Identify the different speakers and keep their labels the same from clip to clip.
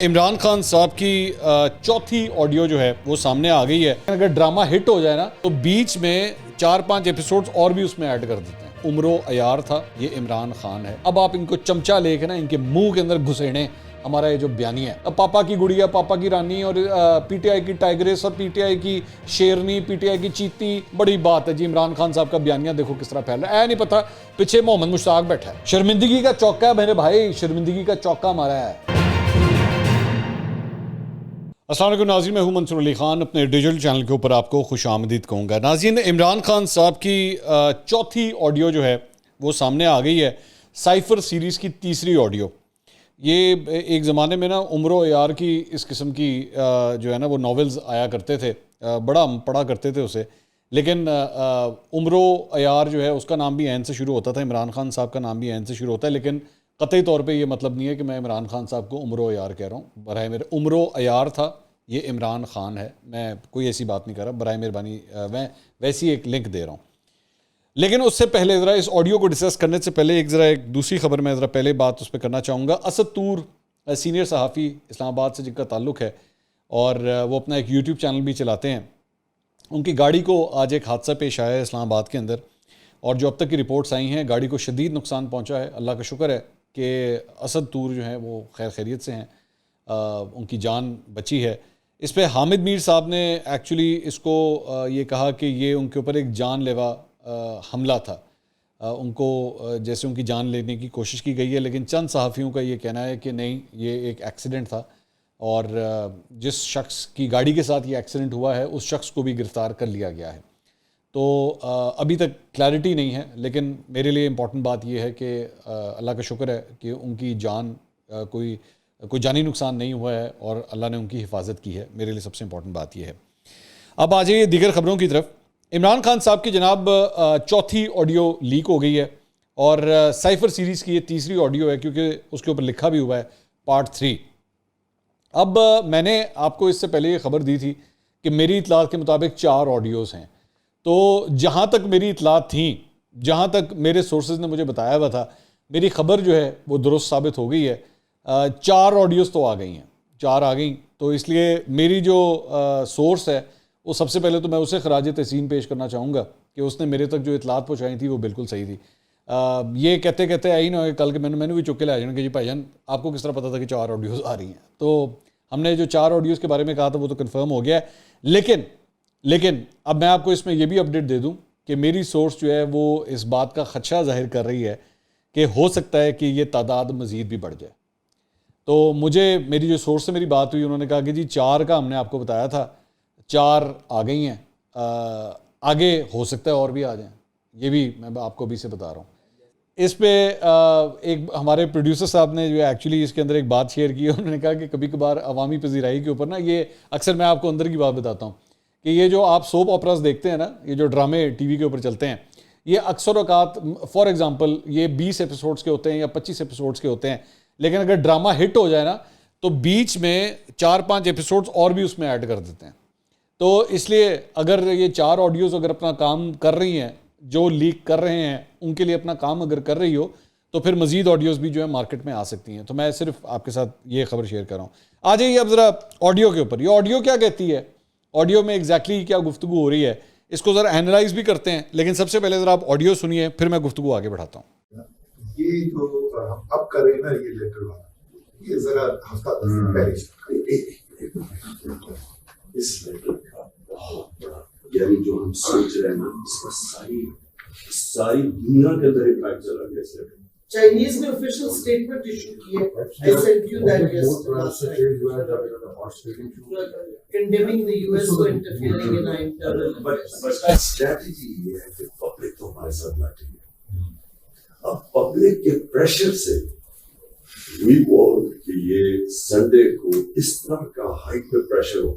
Speaker 1: इमरान खान साहब की चौथी ऑडियो जो है वो सामने आ गई है। अगर ड्रामा हिट हो जाए ना तो बीच में 4-5 एपिसोड्स और भी उसमें ऐड कर देते हैं। उमरो अयार था, ये इमरान खान है। अब आप इनको चमचा लेके ना इनके मुंह के अंदर घुसेड़े हमारा ये जो बयानी है। अब पापा की गुड़िया, पापा की रानी और पीटीआई की टाइग्रेस और पीटीआई की शेरनी, पीटीआई की चीती, बड़ी बात है जी। इमरान खान साहब का बयानिया देखो किस तरह फैल रहा है। नहीं पता पीछे मोहम्मद मुश्ताक बैठा है। शर्मिंदगी का चौका है मेरे भाई, शर्मिंदगी का चौका मारा है। अस्सलाम वालेकुम नाज़रीन, मैं हूं मंसूर अली खान। अपने डिजिटल चैनल के ऊपर आपको खुश आमदीद कहूँगा। नाज़रीन, इमरान खान साहब की चौथी ऑडियो जो है वो सामने आ गई है। साइफ़र सीरीज़ की तीसरी ऑडियो। ये एक ज़माने में ना उमरो यार की इस किस्म की जो है ना वो नॉवेल्स आया करते थे, बड़ा हम पढ़ा करते थे उसे। लेकिन उमरो यार जो है उसका नाम भी एन से शुरू होता था, इमरान खान साहब का नाम भी एन से शुरू होता है। लेकिन कतई तौर पे ये मतलब नहीं है कि मैं इमरान खान साहब को उमरो अयार कह रहा हूँ। बराए मेरे उमरो अयार था, ये इमरान खान है। मैं कोई ऐसी बात नहीं कर रहा, बराए मेहरबानी मैं वैसी एक लिंक दे रहा हूँ। लेकिन उससे पहले ज़रा इस ऑडियो को डिस्कस करने से पहले एक दूसरी खबर मैं ज़रा पहले बात उस पर करना चाहूँगा। असद तूर सीनियर सहाफ़ी इस्लामाबाद से जिनका ताल्लुक़ है और वो अपना एक यूट्यूब चैनल भी चलाते हैं, उनकी गाड़ी को आज एक हादसा पेश आया है इस्लामाबाद के अंदर। और जो अब तक की रिपोर्ट्स आई हैं, गाड़ी को शदीद नुकसान पहुँचा है। अल्लाह का शुक्र है कि असद तूर जो हैं वो खैर खैरियत से हैं, उनकी जान बची है। इस पे हामिद मीर साहब ने एक्चुअली इसको ये कहा कि ये उनके ऊपर एक जानलेवा हमला था। उनको जैसे उनकी जान लेने की कोशिश की गई है, लेकिन चंद सहाफ़ियों का ये कहना है कि नहीं, ये एक एक्सीडेंट था और जिस शख्स की गाड़ी के साथ ये एक्सीडेंट हुआ है उस शख्स को भी गिरफ़्तार कर लिया गया है। तो अभी तक क्लैरिटी नहीं है, लेकिन मेरे लिए इम्पॉर्टेंट बात यह है कि अल्लाह का शुक्र है कि उनकी जान कोई जानी नुकसान नहीं हुआ है और अल्लाह ने उनकी हिफाजत की है। मेरे लिए सबसे इम्पॉर्टेंट बात यह है। अब आ जाइए दीगर ख़बरों की तरफ। इमरान खान साहब की जनाब चौथी ऑडियो लीक हो गई है और साइफ़र सीरीज़ की ये तीसरी ऑडियो है, क्योंकि उसके ऊपर लिखा भी हुआ है पार्ट 3। अब मैंने आपको इससे पहले ये ख़बर दी थी कि मेरी इतलात के मुताबिक 4 ऑडियोज़ हैं। तो जहाँ तक मेरी इतलात थी, जहाँ तक मेरे सोर्सेज ने मुझे बताया हुआ था, मेरी ख़बर जो है वो दुरुस्त साबित हो गई है। 4 ऑडियोज़ तो आ गई हैं, 4 आ गई। तो इसलिए मेरी जो सोर्स है वो सबसे पहले तो मैं उसे खराज तहसीन पेश करना चाहूँगा कि उसने मेरे तक जो इतलात पहुँचाई थी वो बिल्कुल सही थी। ये कहते कहते आई ना कल के मैंने भी चुक के ले जाना कि जी भाईजान आपको किस तरह पता था कि 4 ऑडियोज़ आ रही हैं। तो हमने जो 4 ऑडियोज़ के बारे में कहा था वो तो कन्फर्म हो गया है। लेकिन अब मैं आपको इसमें यह भी अपडेट दे दूं कि मेरी सोर्स जो है वो इस बात का खदशा जाहिर कर रही है कि हो सकता है कि ये तादाद मज़ीद भी बढ़ जाए। तो मुझे मेरी जो सोर्स से मेरी बात हुई, उन्होंने कहा कि जी 4 का हमने आपको बताया था, 4 आ गई हैं, आगे हो सकता है और भी आ जाएं। ये भी मैं आपको अभी से बता रहा हूँ। इस पे एक हमारे प्रोड्यूसर साहब ने जो एक्चुअली इसके अंदर एक बात शेयर की है। उन्होंने कहा कि कभी कभार अवामी पजीराई के ऊपर ना, ये अक्सर मैं आपको अंदर की बात बताता हूँ कि ये जो आप सोप ऑपरास देखते हैं ना, ये जो ड्रामे टीवी के ऊपर चलते हैं, ये अक्सर औकात फॉर एग्जांपल ये 20 एपिसोड्स के होते हैं या 25 एपिसोड्स के होते हैं। लेकिन अगर ड्रामा हिट हो जाए ना तो बीच में 4-5 एपिसोड्स और भी उसमें ऐड कर देते हैं। तो इसलिए अगर ये 4 ऑडियोज़ अगर अपना काम कर रही हैं, जो लीक कर रहे हैं उनके लिए अपना काम अगर कर रही हो, तो फिर मज़ीद ऑडियोज़ भी जो है मार्केट में आ सकती हैं। तो मैं सिर्फ आपके साथ ये खबर शेयर कर रहा हूँ। आ जाइए अब ज़रा ऑडियो के ऊपर। ये ऑडियो क्या कहती है, ऑडियो में एग्जैक्टली क्या गुफ्तगू हो रही है, इसको ज़रा एनालाइज भी करते हैं। लेकिन सबसे पहले ज़रा आप ऑडियो सुनिए, फिर मैं गुफ्तगू आगे बढ़ाता हूँ।
Speaker 2: ये जो हम अब कर रहे हैं ना, ये लेटर वाला, ये जरा हफ्ता 10 दिन पहले इस लेटर का बहुत बड़ा, यानी जो हम सोच रहे हैं ना, इसका सारी दुनिया के अंदर इम्पैक्ट चला गया। इस लेटर
Speaker 3: चाइनीज ने ऑफिशियल स्टेटमेंट इशू की है। I sent you that yesterday, condemning the US for interfering in our internal affairs.
Speaker 2: But strategy ये है कि पब्लिक तो हमारे साथ बैठी है। अब पब्लिक के प्रेशर से वी वांट कि ये संडे को इस तरह का हाइपर प्रेशर हो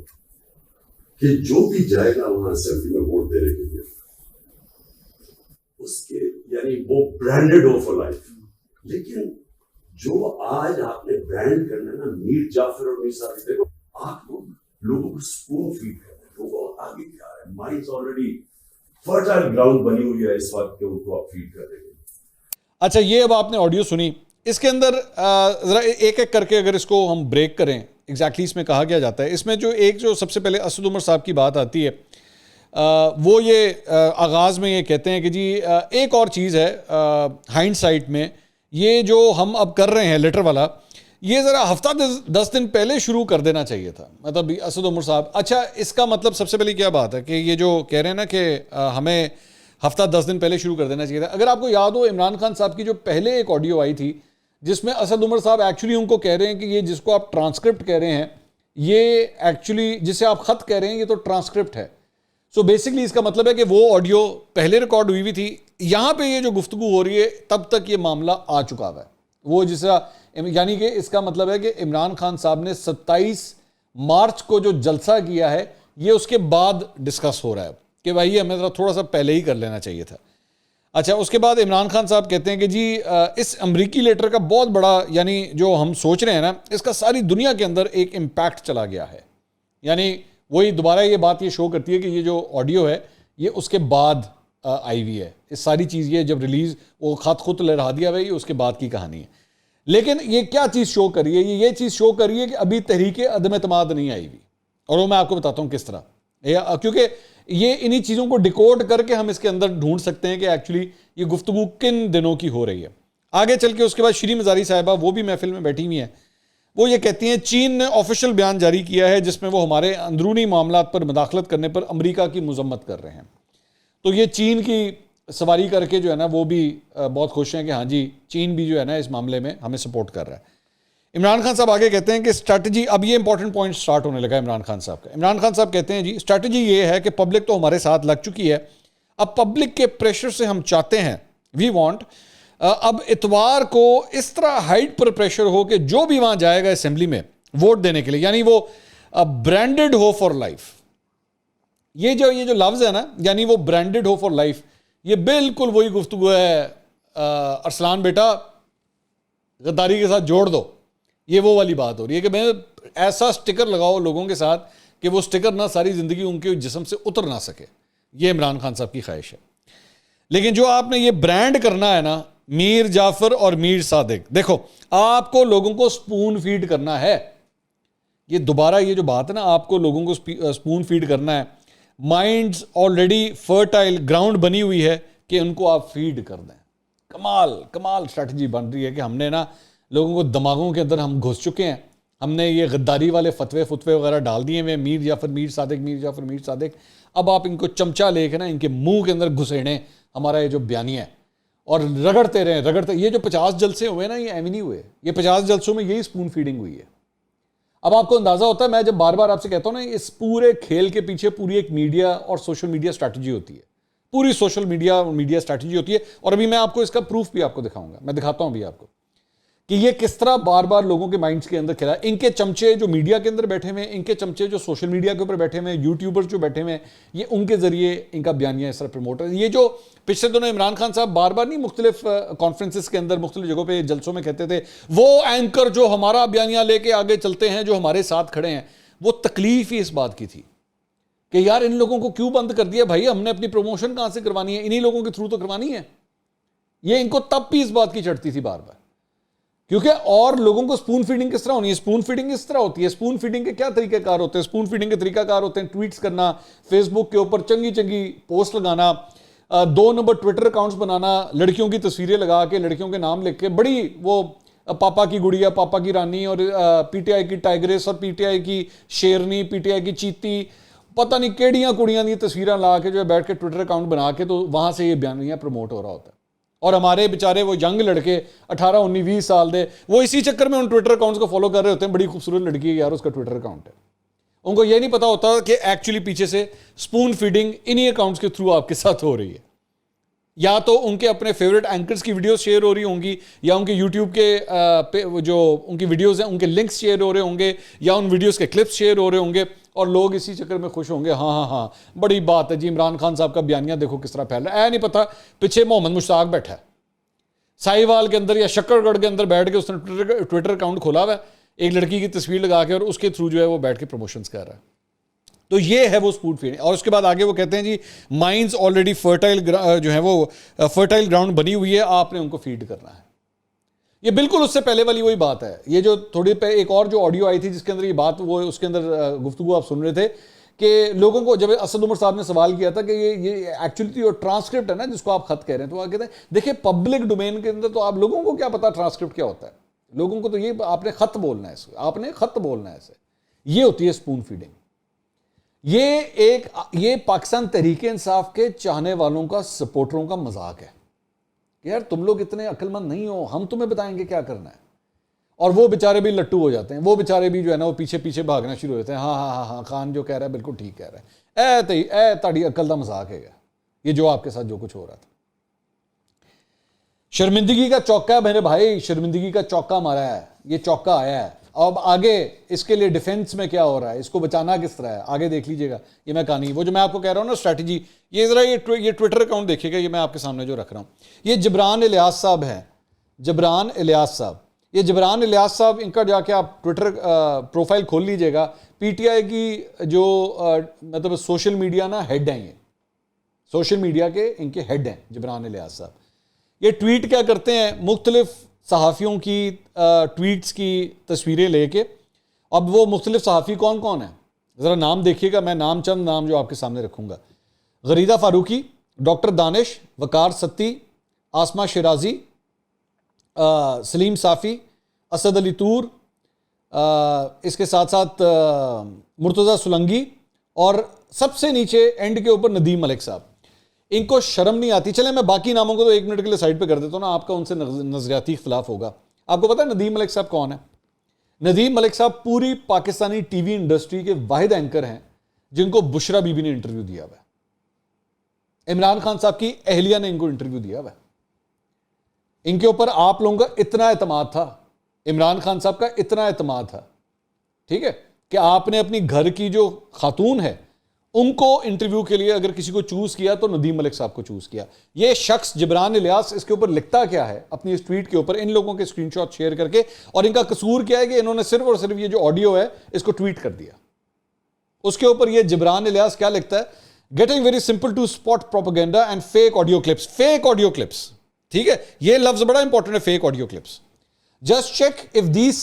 Speaker 2: कि जो भी जाएगा वहां असेंबली में वोट देने के लिए उसके, यानी वो ब्रांडेड हो फॉर लाइफ। लेकिन जो आज आपने ब्रांड करना ना, मीर जाफर और मीर साहब, देखो आप लोगों को स्पून फीड कर रहे हैं, लोगों आगे क्या है, माइंड ऑलरेडी फर्टाइल ग्राउंड बनी हुई है इस वक्त के, उनको आप फीड कर रहे हैं।
Speaker 1: अच्छा, ये अब आपने ऑडियो सुनी। इसके अंदर ज़रा एक एक करके अगर इसको हम ब्रेक करें, एग्जैक्टली इसमें कहा क्या जाता है। इसमें जो सबसे पहले असद उमर साहब की बात आती है, वो ये आगाज़ में ये कहते हैं कि जी एक और चीज़ है हाइंडसाइट में, ये जो हम अब कर रहे हैं लेटर वाला, ये ज़रा हफ्ता 10 दिन पहले शुरू कर देना चाहिए था। मतलब असद उमर साहब, अच्छा इसका मतलब सबसे पहले क्या बात है कि ये जो कह रहे हैं ना कि हमें हफ्ता 10 दिन पहले शुरू कर देना चाहिए था। अगर आपको याद हो, इमरान खान साहब की जो पहले एक ऑडियो आई थी जिसमें असद उमर साहब एक्चुअली उनको कह रहे हैं कि ये जिसको आप ट्रांसक्रिप्ट कह रहे हैं, ये एक्चुअली जिसे आप ख़त कह रहे हैं, ये तो ट्रांसक्रिप्ट है। सो बेसिकली इसका मतलब है कि वो ऑडियो पहले रिकॉर्ड हुई हुई थी, यहाँ पे ये जो गुफ्तगू हो रही है तब तक ये मामला आ चुका हुआ है। वो जिसा यानी कि इसका मतलब है कि इमरान खान साहब ने 27 मार्च को जो जलसा किया है, ये उसके बाद डिस्कस हो रहा है कि भाई हमें थोड़ा सा पहले ही कर लेना चाहिए था। अच्छा, उसके बाद इमरान खान साहब कहते हैं कि जी इस अमरीकी लेटर का बहुत बड़ा, यानी जो हम सोच रहे हैं ना, इसका सारी दुनिया के अंदर एक इम्पैक्ट चला गया है। यानी वही दोबारा ये बात ये शो करती है कि ये जो ऑडियो है ये उसके बाद आई हुई है। इस सारी चीज़ ये जब रिलीज़ वो खुद लहरा दिया भाई, उसके बाद की कहानी है। लेकिन ये क्या चीज़ शो कर रही है? ये चीज़ शो कर रही है कि अभी तहरीक अदम एतमाद नहीं आई हुई, और वो मैं आपको बताता हूँ किस तरह। क्योंकि ये इन्हीं चीज़ों को डिकोड करके हम इसके अंदर ढूंढ सकते हैं कि एक्चुअली ये गुफ्तगू किन दिनों की हो रही है। आगे चल के उसके बाद श्री मज़ारी साहिबा, वो भी महफिल में बैठी हुई हैं, वो ये कहती हैं चीन ने ऑफिशियल बयान जारी किया है जिसमें वो हमारे अंदरूनी मामलात पर मुदाखलत करने पर अमेरिका की मजम्मत कर रहे हैं। तो ये चीन की सवारी करके जो है ना, वो भी बहुत खुश हैं कि हाँ जी, चीन भी जो है ना इस मामले में हमें सपोर्ट कर रहा है। इमरान खान साहब आगे कहते हैं कि स्ट्रैटेजी, अब ये इंपॉर्टेंट पॉइंट स्टार्ट होने लगा इमरान खान साहब का। इमरान खान साहब कहते हैं जी स्ट्रैटेजी ये है कि पब्लिक तो हमारे साथ लग चुकी है, अब पब्लिक के प्रेशर से हम चाहते हैं, वी वांट, अब इतवार को इस तरह हाइट पर प्रेशर हो कि जो भी वहां जाएगा असेंबली में वोट देने के लिए, यानी वो ब्रांडेड हो फॉर लाइफ। ये जो लफ्ज़ है ना, यानी वो ब्रांडेड हो फॉर लाइफ, ये बिल्कुल वही गुफ्तगू है अरसलान बेटा गद्दारी के साथ जोड़ दो, ये वो वाली बात हो रही है कि मैं ऐसा स्टिकर लगाओ लोगों के साथ कि वो स्टिकर ना सारी ज़िंदगी उनके जिस्म से उतर ना सके। ये इमरान खान साहब की ख्वाहिश है। लेकिन जो आपने ये ब्रांड करना है ना, मीर जाफर और मीर सादिक, देखो आपको लोगों को स्पून फीड करना है। ये दोबारा ये जो बात है ना, आपको लोगों को स्पून फीड करना है। माइंड्स ऑलरेडी फर्टाइल ग्राउंड बनी हुई है कि उनको आप फीड कर दें। कमाल स्ट्रैटेजी बन रही है कि हमने ना लोगों को दिमागों के अंदर हम घुस चुके हैं, हमने ये गद्दारी वाले फतवे वगैरह डाल दिए हुए, मीर जाफर मीर सादिक। अब आप इनको चमचा लेके ना इनके मुंह के अंदर घुसेड़ें हमारा ये जो बयानिया है, और रगड़ते रहें। ये जो 50 जलसे हुए ना, ये एवं नहीं हुए, ये 50 जलसों में यही स्पून फीडिंग हुई है। अब आपको अंदाजा होता है, मैं जब बार बार आपसे कहता हूं ना, इस पूरे खेल के पीछे पूरी एक मीडिया और सोशल मीडिया स्ट्रैटेजी होती है, पूरी सोशल मीडिया और मीडिया स्ट्रैटेजी होती है। और अभी मैं आपको इसका प्रूफ भी आपको दिखाऊंगा, मैं दिखाता हूं अभी आपको कि ये किस तरह बार बार लोगों के माइंड्स के अंदर खेला। इनके चमचे जो मीडिया के अंदर बैठे हुए हैं, इनके चमचे जो सोशल मीडिया के ऊपर बैठे हुए हैं, यूट्यूबर्स जो बैठे हुए हैं, ये उनके जरिए इनका बयानिया इस तरह प्रमोट है। ये जो पिछले दिनों इमरान खान साहब बार बार नहीं मुख्तलिफ कॉन्फ्रेंसिस के अंदर मुख्तलिफ जगहों पे जलसों में कहते थे, वो एंकर जो हमारा बयानिया लेके आगे चलते हैं, जो हमारे साथ खड़े हैं, वो तकलीफ ही इस बात की थी कि यार इन लोगों को क्यों बंद कर दिया भाई, हमने अपनी प्रमोशन कहां से करवानी है, इन्हीं लोगों के थ्रू तो करवानी है। ये इनको तब भी इस बात की चढ़ती थी बार बार, क्योंकि और लोगों को स्पून फीडिंग किस तरह होनी है, स्पून फीडिंग इस तरह होती है। स्पून फीडिंग के क्या तरीकेकार होते हैं? स्पून फीडिंग के तरीकाकार होते हैं ट्वीट्स करना, फेसबुक के ऊपर चंगी पोस्ट लगाना, 2 नंबर ट्विटर अकाउंट्स बनाना, लड़कियों की तस्वीरें लगा के, लड़कियों के नाम लिख के, बड़ी वो पापा की गुड़िया, पापा की रानी, और पीटीआई की टाइग्रेस, और पीटीआई की शेरनी, पीटीआई की चीती, पता नहीं केड़ियां कुड़ियां की तस्वीरें ला के जो है बैठ के ट्विटर अकाउंट बना के, तो वहां से ये बयानिया प्रमोट हो रहा होता है। और हमारे बेचारे वो यंग लड़के 18, 19, 20 साल दे, वो इसी चक्कर में उन ट्विटर अकाउंट्स को फॉलो कर रहे होते हैं। बड़ी खूबसूरत लड़की है यार, उसका ट्विटर अकाउंट है। उनको ये नहीं पता होता कि एक्चुअली पीछे से स्पून फीडिंग इन्हीं अकाउंट्स के थ्रू आपके साथ हो रही है। या तो उनके अपने फेवरेट एंकर्स की वीडियोस शेयर हो रही होंगी, या उनके यूट्यूब के जो उनकी वीडियोस हैं उनके लिंक्स शेयर हो रहे होंगे, या उन वीडियोस के क्लिप्स शेयर हो रहे होंगे, और लोग इसी चक्कर में खुश होंगे। हाँ, बड़ी बात है जी, इमरान खान साहब का बयानिया देखो किस तरह फैल रहा है। नहीं पता पीछे मोहम्मद मुश्ताक बैठा है साहिवाल के अंदर या शक्करगढ़ के अंदर बैठ के, उसने ट्विटर अकाउंट खोला हुआ है, एक लड़की की तस्वीर लगा के, और उसके थ्रू जो है वो बैठ के प्रमोशंस कर रहा है। तो ये है वो स्पून फीडिंग। और उसके बाद आगे वो कहते हैं जी माइंड्स ऑलरेडी फर्टाइल जो है वो फर्टाइल ग्राउंड बनी हुई है, आपने उनको फीड करना है। ये बिल्कुल उससे पहले वाली वही बात है। ये जो थोड़ी पे एक और जो ऑडियो आई थी जिसके अंदर ये बात, वो उसके अंदर गुफ्तगू आप सुन रहे थे कि लोगों को, जब असद उमर साहब ने सवाल किया था कि ये एक्चुअली जो ट्रांसक्रिप्ट है ना जिसको आप खत कह रहे हैं, तो वो कहते हैं देखिए पब्लिक डोमेन के अंदर तो आप लोगों को क्या पता ट्रांसक्रिप्ट क्या होता है, लोगों को तो ये आपने खत बोलना है, आपने खत बोलना है ऐसे। ये होती है स्पून फीडिंग। ये पाकिस्तान तहरीक इंसाफ के चाहने वालों का, सपोर्टरों का मजाक है कि यार तुम लोग इतने अक्लमंद नहीं हो, हम तुम्हें बताएंगे क्या करना है। और वो बेचारे भी लट्टू हो जाते हैं, वो बेचारे भी जो है ना वो पीछे पीछे भागना शुरू हो जाते हैं। हाँ हाँ हाँ हाँ, खान जो कह रहा है बिल्कुल ठीक कह रहा है, ए ताड़ी अक्ल का मजाक है ये जो आपके साथ जो कुछ हो रहा था। शर्मिंदगी का चौका है मेरे भाई, शर्मिंदगी का चौका मारा है, ये चौका आया है। अब आगे इसके लिए डिफेंस में क्या हो रहा है, इसको बचाना किस तरह है, आगे देख लीजिएगा। ये मैं कहानी, वो जो मैं आपको कह रहा हूँ ना स्ट्रैटेजी, ये जरा ये ट्विटर अकाउंट देखिएगा, ये मैं आपके सामने जो रख रहा हूँ। ये जबरान इलियास साहब हैं, जबरान इलियास साहब। ये जबरान इलियास साहब, इनका जाके आप ट्विटर प्रोफाइल खोल लीजिएगा। पीटीआई की जो मतलब सोशल मीडिया ना हेड हैं, ये सोशल मीडिया के इनके हेड हैं जबरान इलियास साहब। ये ट्वीट क्या करते हैं, मुख्तलिफ सहाफ़ियों की ट्वीट्स की तस्वीरें लेके। अब वो मुख्तलिफ सहाफ़ी कौन कौन है ज़रा नाम देखिएगा, मैं चंद नाम जो आपके सामने रखूँगा। गरीदा फ़ारूकी, डॉक्टर दानिश, वकार सत्ती, आसमा शिराजी, सलीम साफ़ी, असद अली तूर, इसके साथ साथ मुर्तज़ा सुलंगी, और सबसे नीचे एंड के ऊपर नदीम मलिक साहब। इनको शर्म नहीं आती। चले मैं बाकी नामों को तो 1 मिनट के लिए साइड पे कर देता हूँ ना, आपका उनसे नजरियाती इख्तिलाफ होगा। आपको पता है नदीम मलिक साहब कौन है? नदीम मलिक साहब पूरी पाकिस्तानी टीवी इंडस्ट्री के वाहिद एंकर हैं जिनको बुशरा बीबी ने इंटरव्यू दिया हुआ है। इमरान खान साहब की अहलिया ने इनको इंटरव्यू दिया हुआ है। इनके ऊपर आप लोगों का इतना एतमाद था, इमरान खान साहब का इतना एतमाद था, ठीक है, कि आपने अपनी घर की जो खातून है उनको इंटरव्यू के लिए अगर किसी को चूज किया तो नदीम मलिक साहब को चूज किया। ये शख्स जबरान इलियास, इसके ऊपर लिखता क्या है अपनी इस ट्वीट के ऊपर, इन लोगों के स्क्रीनशॉट शेयर करके, और इनका कसूर क्या है कि इन्होंने सिर्फ और सिर्फ ये जो ऑडियो है इसको ट्वीट कर दिया। उसके ऊपर ये जबरान इलियास क्या लिखता है, getting very simple to spot propaganda and fake audio clips. Fake audio clips, ठीक है, ये लफ्ज बड़ा इंपॉर्टेंट है, fake audio clips. Just check if these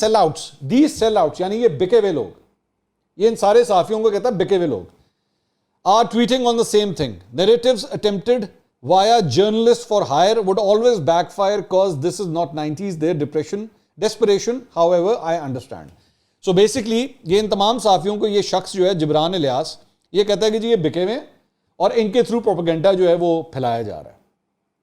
Speaker 1: sell outs यानी ये बिके हुए लोग, ये इन सारे साफियों को कहता है बिके हुए लोग, are tweeting on the same thing. Narratives attempted via journalists for hire would always backfire because this is not 90s, their desperation, however, I understand. So basically, ये इन तमाम साफियों को ये शख्स जो है जबरान इलियास, ये कहता है कि जी ये बिके हुए और इनके थ्रू प्रोपेगेंडा जो है वो फैलाया जा रहा है।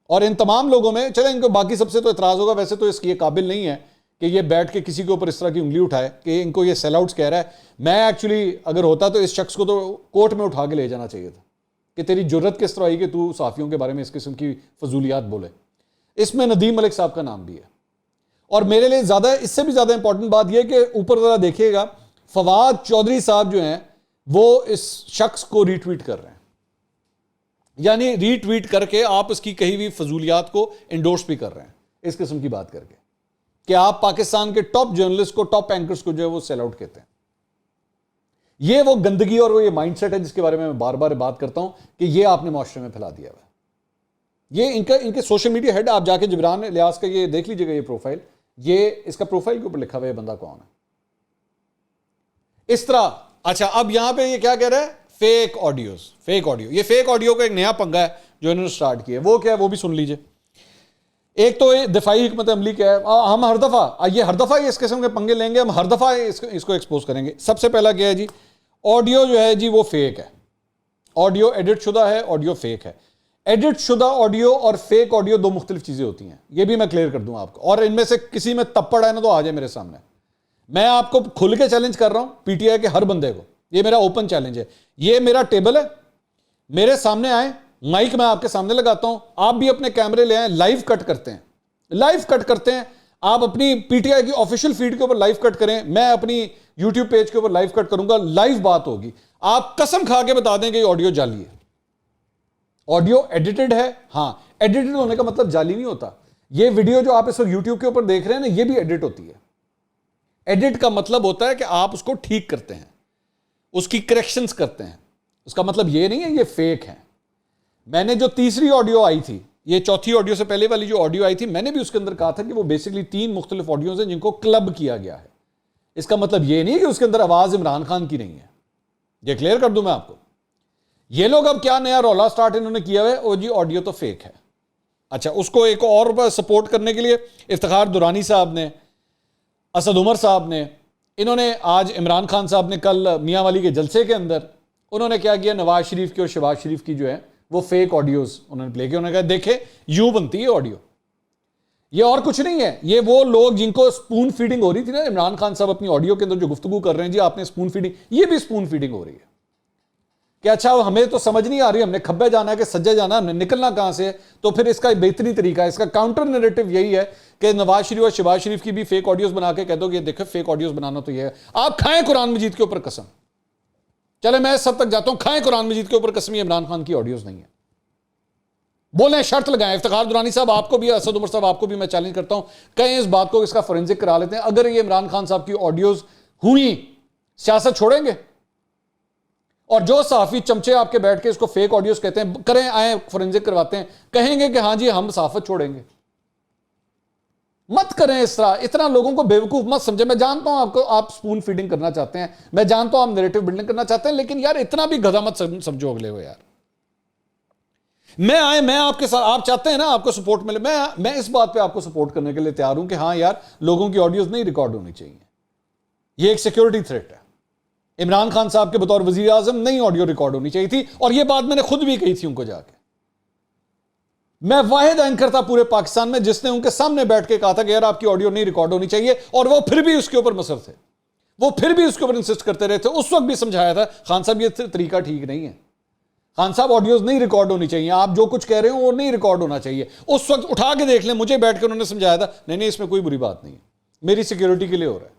Speaker 1: और इन तमाम लोगों में, चले इनको बाकी सबसे तो इतराज़ होगा, वैसे तो इसके काबिल नहीं है कि ये बैठ के किसी के ऊपर इस तरह की उंगली उठाए कि इनको ये सेल आउट्स कह रहा है। मैं एक्चुअली अगर होता तो इस शख्स को तो कोर्ट में उठा के ले जाना चाहिए था कि तेरी जुर्रत किस तरह आई कि तू साफियों के बारे में इस किस्म की फजूलियात बोले। इसमें नदीम मलिक साहब का नाम भी है। और मेरे लिए ज़्यादा, इससे भी ज़्यादा इंपॉर्टेंट बात यह कि ऊपर ज़रा देखिएगा, फवाद चौधरी साहब जो हैं वो इस शख्स को रीट्वीट कर रहे हैं, यानी रीट्वीट करके आप उसकी कही हुई फजूलियात को इंडोर्स भी कर रहे हैं, इस किस्म की बात करके कि आप पाकिस्तान के टॉप जर्नलिस्ट को, टॉप एंकर्स को जो है वो सेल आउट कहते हैं। ये वो गंदगी और वो ये माइंडसेट है जिसके बारे में मैं बार बार बात करता हूं कि ये आपने माशरे में फैला दिया हुआ है। ये इनके सोशल मीडिया हेड, आप जाके जबरान इलियास का ये देख लीजिएगा, ये प्रोफाइल, ये इसका प्रोफाइल के ऊपर लिखा हुआ है बंदा कौन है इस तरह। अच्छा, अब यहां पे ये क्या कह रहा है, फेक ऑडियोज, फेक ऑडियो। ये फेक ऑडियो का एक नया पंगा है जो इन्होंने स्टार्ट किया है, वो क्या है वो भी सुन लीजिए। एक तो ये दिफाई हिकमत अमली क्या है, हम हर दफा इस किस्म के पंगे लेंगे, हम हर दफा इसको एक्सपोज करेंगे। सबसे पहला क्या है जी, ऑडियो जो है जी वो फेक है, ऑडियो एडिट शुदा है, ऑडियो फेक है। एडिट शुदा ऑडियो और फेक ऑडियो दो मुख्तलिफ चीजें होती हैं, ये भी मैं क्लियर कर दूं आपको। और इनमें से किसी में तप्पड़ है ना तो आ जाए मेरे सामने, मैं आपको खुल के चैलेंज कर रहा हूं पीटीआई के हर बंदे को, ये मेरा ओपन चैलेंज है। ये मेरा टेबल है, मेरे सामने आए, माइक मैं आपके सामने लगाता हूं, आप भी अपने कैमरे ले आए, लाइव कट करते हैं, लाइव कट करते हैं। आप अपनी पीटीआई की ऑफिशियल फीड के ऊपर लाइव कट करें, मैं अपनी यूट्यूब पेज के ऊपर लाइव कट करूंगा, लाइव बात होगी। आप कसम खा के बता दें कि ऑडियो जाली है, ऑडियो एडिटेड है। हां, एडिटेड होने का मतलब जाली नहीं होता। ये वीडियो जो आप इस वक्त यूट्यूब के ऊपर देख रहे हैं ना, ये भी एडिट होती है। एडिट का मतलब होता है कि आप उसको ठीक करते हैं, उसकी करेक्शंस करते हैं। उसका मतलब ये नहीं है ये फेक है। मैंने जो तीसरी ऑडियो आई थी ये चौथी ऑडियो से पहले वाली जो ऑडियो आई थी, मैंने भी उसके अंदर कहा था कि वो बेसिकली 3 मुख्तलिफ ऑडियोज हैं जिनको क्लब किया गया है। इसका मतलब ये नहीं कि उसके अंदर आवाज इमरान खान की नहीं है, ये क्लियर कर दूं मैं आपको। ये लोग अब क्या नया रौला स्टार्ट इन्होंने किया है, ओ जी ऑडियो तो फेक है। अच्छा, उसको एक और सपोर्ट करने के लिए इफ्तिखार दुरानी साहब ने, असद उमर साहब ने, इन्होंने आज इमरान खान साहब ने कल मियाँ वाली के जलसे के अंदर उन्होंने क्या किया, नवाज शरीफ की और शहबाज शरीफ की जो है वो फेक ऑडियोज उन्होंने प्ले किया। उन्होंने कहा देखे यूं बनती है ऑडियो, ये और कुछ नहीं है। ये वो लोग जिनको स्पून फीडिंग हो रही थी ना, इमरान खान साहब अपनी ऑडियो के अंदर जो गुफ्तगू कर रहे हैं, जी आपने स्पून फीडिंग, ये भी स्पून फीडिंग हो रही है कि अच्छा हमें तो समझ नहीं आ रही, हमने खब्बे जाना है कि सज्जे जाना है, हमने निकलना कहां से है। तो फिर इसका बेहतरीन तरीका है, इसका काउंटर नैरेटिव यही है कि नवाज शरीफ और शहबाज शरीफ की भी फेक ऑडियोज बना के कह दो कि देखो फेक ऑडियोज बनाना तो ये है। आप खाएं कुरान मजीद के ऊपर कसम, चले मैं सब तक जाता हूं, खाएं कुरान मजीद के ऊपर कसम, ये इमरान खान की ऑडियोज नहीं है। बोले शर्त लगाएं, इफ्तिखार दुरानी साहब आपको भी, असद उमर साहब आपको भी मैं चैलेंज करता हूं, कहें इस बात को, इसका फोरेंसिक करा लेते हैं। अगर ये इमरान खान साहब की ऑडियोज हुई, सियासत छोड़ेंगे? और जो सहाफी चमचे आपके बैठ के इसको फेक ऑडियोज कहते हैं, करें, आए फोरेंसिक करवाते हैं, कहेंगे कि हां जी हम सहाफत छोड़ेंगे। मत करें इस तरह, इतना लोगों को बेवकूफ मत समझे। मैं जानता हूं आपको, आप स्पून फीडिंग करना चाहते हैं, मैं जानता हूं आप नैरेटिव बिल्डिंग करना चाहते हैं, लेकिन यार इतना भी गधा मत समझो अगले हो यार। मैं आपके साथ, आप चाहते हैं ना आपको सपोर्ट मिले, मैं इस बात पे आपको सपोर्ट करने के लिए तैयार हूं कि हां यार लोगों की ऑडियोज नहीं रिकॉर्ड होनी चाहिए, ये एक सिक्योरिटी थ्रेट है। इमरान खान साहब के बतौर वजीर आजम नहीं ऑडियो रिकॉर्ड होनी चाहिए थी, और यह बात मैंने खुद भी कही थी उनको जाके। मैं वाहिद एंकर था पूरे पाकिस्तान में जिसने उनके सामने बैठ के कहा था कि यार आपकी ऑडियो नहीं रिकॉर्ड होनी चाहिए, और वो फिर भी उसके ऊपर मसर थे, वो फिर भी उसके ऊपर इंसिस्ट करते रहे थे। उस वक्त भी समझाया था खान साहब ये तरीका ठीक नहीं है, खान साहब ऑडियोज नहीं रिकॉर्ड होनी चाहिए, आप जो कुछ कह रहे हो वो नहीं रिकॉर्ड होना चाहिए। उस वक्त उठा के देख लें, मुझे बैठ के उन्होंने समझाया था नहीं इसमें कोई बुरी बात नहीं है, मेरी सिक्योरिटी के लिए हो रहा है।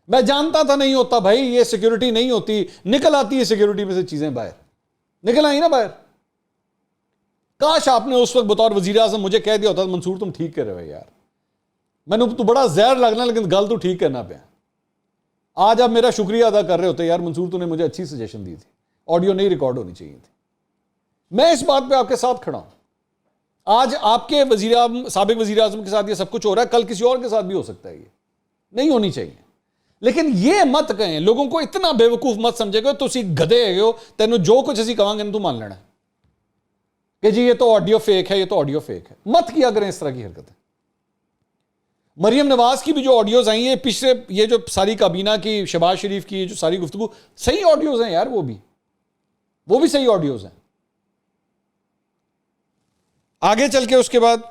Speaker 1: मैं जानता था नहीं होता भाई, ये सिक्योरिटी नहीं होती, निकल आती है सिक्योरिटी में से चीजें बाहर, निकल आई ना बाहर। काश आपने उस वक्त बतौर वजीर आजम मुझे कह दिया होता मंसूर तुम ठीक कर रहे हो यार, मैंने तो बड़ा जहर लगना लेकिन गल तो ठीक करना पे। आज आप मेरा शुक्रिया अदा कर रहे होते यार मंसूर तूने मुझे अच्छी सजेशन दी थी, ऑडियो नहीं रिकॉर्ड होनी चाहिए थी। मैं इस बात पे आपके साथ खड़ा हूं। आज आपके साबिक वजीर आजम के साथ ये सब कुछ हो रहा है, कल किसी और के साथ भी हो सकता है, ये नहीं होनी चाहिए। लेकिन ये मत कहें, लोगों को इतना बेवकूफ मत समझेगा, तुसी गधे है हो, तेन जो कुछ असी कहांगे तू मान लेना कि जी ये तो ऑडियो फेक है, ये तो ऑडियो फेक है। मत किया करें इस तरह की हरकतें। मरियम नवाज की भी जो ऑडियोज आई है पिछले, ये जो सारी काबीना की, शहबाज शरीफ की जो सारी गुफ्तगू, सही ऑडियोज हैं यार, वो भी सही ऑडियोज हैं। आगे चल के उसके बाद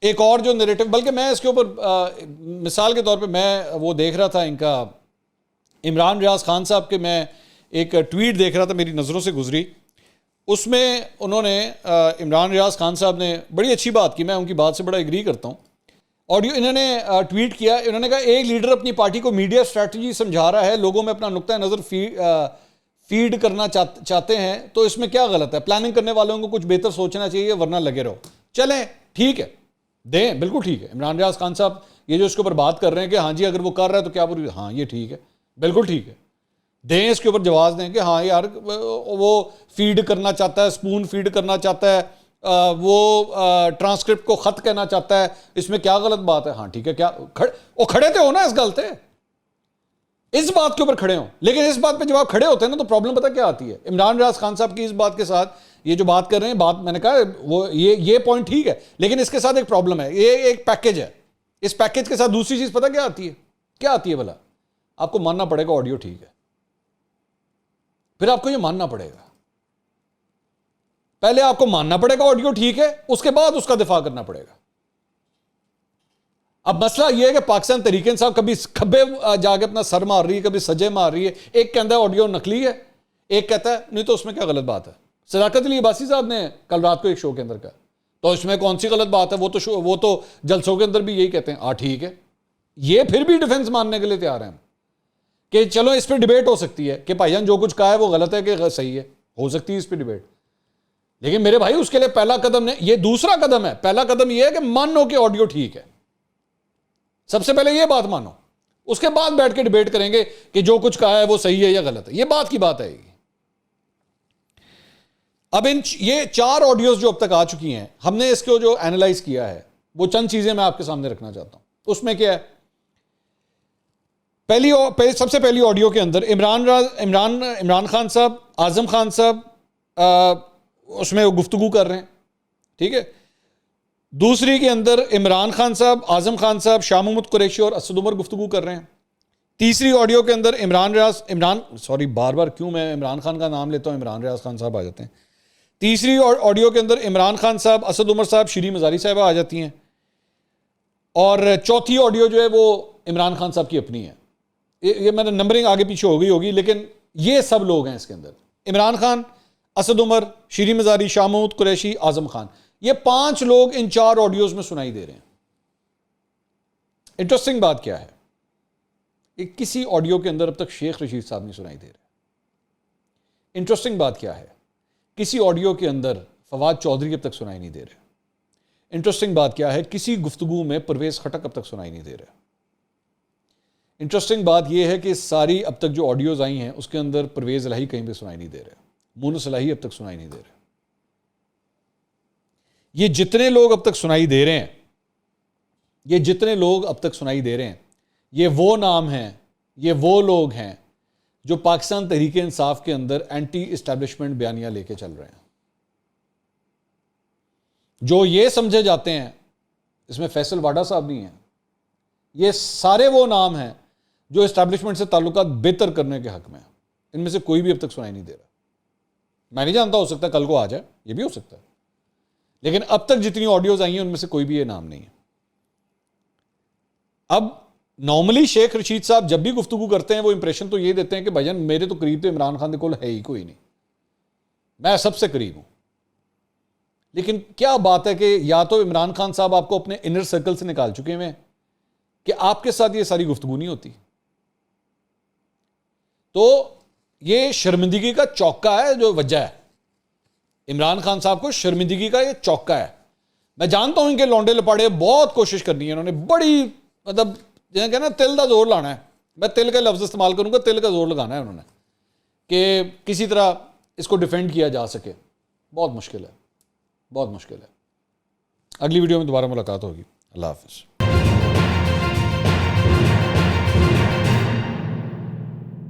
Speaker 1: एक और जो नैरेटिव, बल्कि मैं इसके ऊपर मिसाल के तौर पे मैं वो देख रहा था, इनका इमरान रियाज खान साहब के, मैं एक ट्वीट देख रहा था, मेरी नज़रों से गुजरी। उसमें उन्होंने इमरान रियाज खान साहब ने बड़ी अच्छी बात की, मैं उनकी बात से बड़ा एग्री करता हूँ। ऑडियो इन्होंने ट्वीट किया, इन्होंने कहा एक लीडर अपनी पार्टी को मीडिया स्ट्रैटेजी समझा रहा है, लोगों में अपना नुक्ता नज़र फीड करना चाहते हैं, तो इसमें क्या गलत है? प्लानिंग करने वालों को कुछ बेहतर सोचना चाहिए, वरना लगे रहो। चलें ठीक है, दें, बिल्कुल ठीक है। इमरान रियाज खान साहब ये जो इसके ऊपर बात कर रहे हैं कि हाँ जी अगर वो कर रहा है तो क्या बुरी, हाँ ये ठीक है, बिल्कुल ठीक है, दें इसके ऊपर जवाब दें कि हाँ यार वो फीड करना चाहता है, स्पून फीड करना चाहता है, वो ट्रांसक्रिप्ट को खत कहना चाहता है, इसमें क्या गलत बात है? हाँ ठीक है, क्या खड़े थे हो ना इस गलते, इस बात के ऊपर खड़े हो। लेकिन इस बात पे जब आप खड़े होते हैं ना तो प्रॉब्लम पता क्या आती है? इमरान रियाज खान साहब की इस बात के साथ, ये जो बात कर रहे हैं, बात मैंने कहा वो ये पॉइंट ठीक है, लेकिन इसके साथ एक प्रॉब्लम है, ये एक पैकेज है। इस पैकेज के साथ दूसरी चीज पता क्या आती है? क्या आती है भला? आपको मानना पड़ेगा ऑडियो ठीक है, फिर आपको ये मानना पड़ेगा, पहले आपको मानना पड़ेगा ऑडियो ठीक है, उसके बाद उसका दिफा करना पड़ेगा। अब मसला यह है कि पाकिस्तान तहरीक इंसाफ कभी खब्बे जाके अपना सर मार रही है, कभी सजे मार रही है। एक कहता है ऑडियो नकली है, एक कहता है नहीं, तो उसमें क्या गलत बात है? सदाकत अली अब्बासी साहब ने कल रात को एक शो के अंदर कहा, तो इसमें कौन सी गलत बात है? वो तो जलसों के अंदर भी यही कहते हैं, हाँ ठीक है। ये फिर भी डिफेंस मानने के लिए तैयार हैं कि चलो इस पर डिबेट हो सकती है कि भाईजान जो कुछ कहा है वो गलत है कि सही है, हो सकती है इस पर डिबेट। लेकिन मेरे भाई उसके लिए पहला कदम नहीं, ये दूसरा कदम है। पहला कदम यह है कि मानो कि ऑडियो ठीक है, सबसे पहले यह बात मानो, उसके बाद बैठ के डिबेट करेंगे कि जो कुछ कहा है वो सही है या गलत है। यह बात की बात आएगी। अब ये 4 ऑडियोज जो अब तक आ चुकी हैं, हमने इसको जो एनालाइज किया है वो चंद चीजें मैं आपके सामने रखना चाहता हूं। उसमें क्या है, सबसे पहली ऑडियो के अंदर इमरान खान साहब, आजम खान साहब उसमें वो गुफ्तगू कर रहे हैं, ठीक है। दूसरी के अंदर इमरान खान साहब, आजम खान साहब, शाह महमूद कुरैशी और असद उमर गुफ्तगू कर रहे हैं। तीसरी ऑडियो के अंदर बार बार क्यों मैं इमरान खान का नाम लेता हूं, इमरान रियाज खान साहब आ जाते हैं। तीसरी ऑडियो के अंदर इमरान खान साहब, असद उमर साहब, शीरी मजारी साहबा आ जाती हैं। और चौथी ऑडियो जो है वो इमरान खान साहब की अपनी है। ये मैंने नंबरिंग आगे पीछे हो गई होगी, लेकिन ये सब लोग हैं इसके अंदर, इमरान खान, असद उमर, शीरी मजारी, शाह महमूद कुरैशी, आजम खान, ये 5 लोग इन 4 ऑडियोज में सुनाई दे रहे हैं। इंटरेस्टिंग बात क्या है, किसी ऑडियो के अंदर अब तक शेख रशीद साहब नहीं सुनाई दे रहे। इंटरेस्टिंग बात क्या है, किसी ऑडियो के अंदर फवाद चौधरी अब तक सुनाई नहीं दे रहे। इंटरेस्टिंग बात क्या है, किसी गुफ्तगू में परवेज खटक अब तक सुनाई नहीं दे रहे। इंटरेस्टिंग बात यह है कि सारी अब तक जो ऑडियोज आई हैं उसके अंदर परवेज इलाही कहीं पे सुनाई नहीं दे रहे, मुनस इलाही अब तक सुनाई नहीं दे रहे। ये जितने लोग अब तक सुनाई दे रहे हैं, ये वो नाम हैं, ये वो लोग हैं जो पाकिस्तान तहरीक इंसाफ के अंदर एंटी इस्टेब्लिशमेंट बयानियां लेके चल रहे हैं। जो ये समझे जाते हैं, इसमें फैसल वाडा साहब नहीं है, ये सारे वो नाम हैं जो इस्टेब्लिशमेंट से ताल्लुकात बेहतर करने के हक में है। इनमें से कोई भी अब तक सुनाई नहीं दे रहा। मैं नहीं जानता, हो सकता है कल को आ जाए, ये भी हो सकता है, लेकिन अब तक जितनी ऑडियोज आई हैं उनमें से कोई भी ये नाम नहीं है। अब नॉर्मली शेख रशीद साहब जब भी गुफ्तगू करते हैं वो इंप्रेशन तो ये देते हैं कि भाईजान मेरे तो करीब तो इमरान खान को है ही कोई नहीं, मैं सबसे करीब हूं। लेकिन क्या बात है कि या तो इमरान खान साहब आपको अपने इनर सर्कल से निकाल चुके हैं कि आपके साथ ये सारी गुफ्तगू नहीं होती। तो ये शर्मिंदगी का चौका है जो वजह है, इमरान खान साहब को शर्मिंदगी का ये चौका है। मैं जानता हूं इनके लौंडे लपाड़े बहुत कोशिश करनी है, उन्होंने बड़ी मतलब जिन्हें कहना तिल का जोर लाना है, मैं तिल का लफ्ज इस्तेमाल करूंगा, तिल का जोर लगाना है उन्होंने कि किसी तरह इसको डिफेंड किया जा सके। बहुत मुश्किल है, बहुत मुश्किल है। अगली वीडियो में दोबारा मुलाकात होगी। अल्लाह हाफ़िज़।